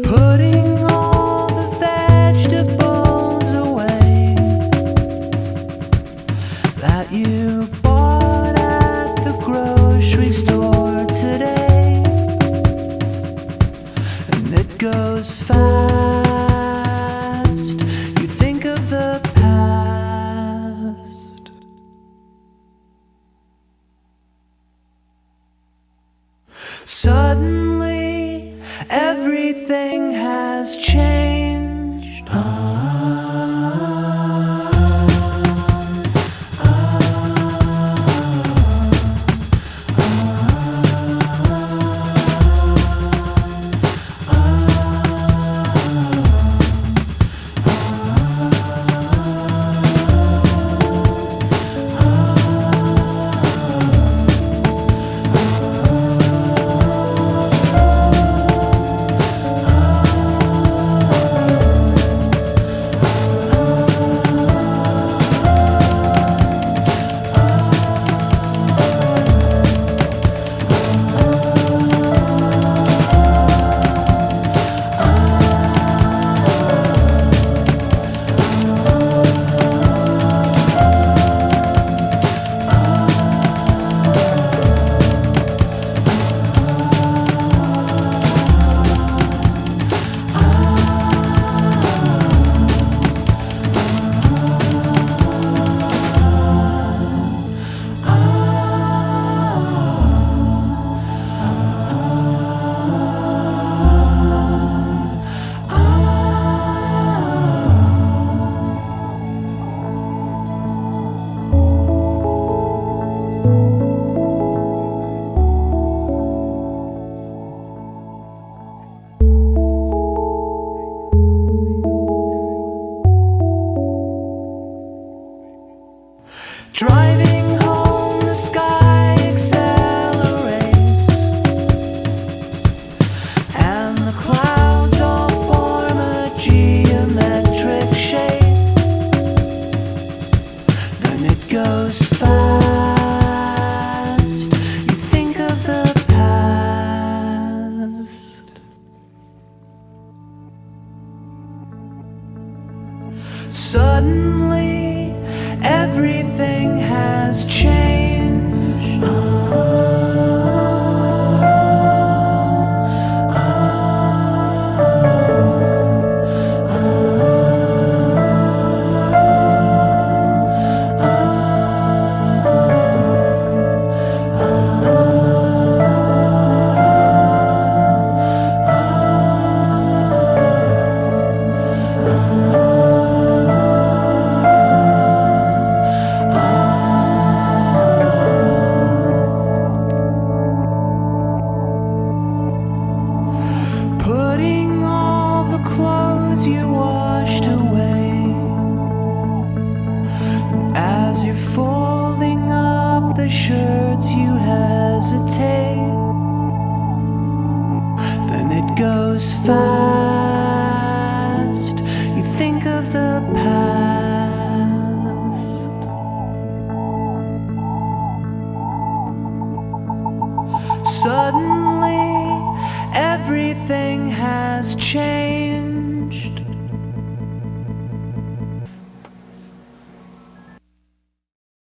Putting all the vegetables away that you bought at the grocery store today, and it goes fast. You think of the past. Suddenly everything has changed. Driving home, the sky accelerates, and the clouds all form a geometric shape. Then it goes fast. You think of the past. Suddenly everything has changed. Putting all the clothes you washed away, and as you're folding up the shirts you hesitate. Then it goes fast. You think of the past. Suddenly everything has changed.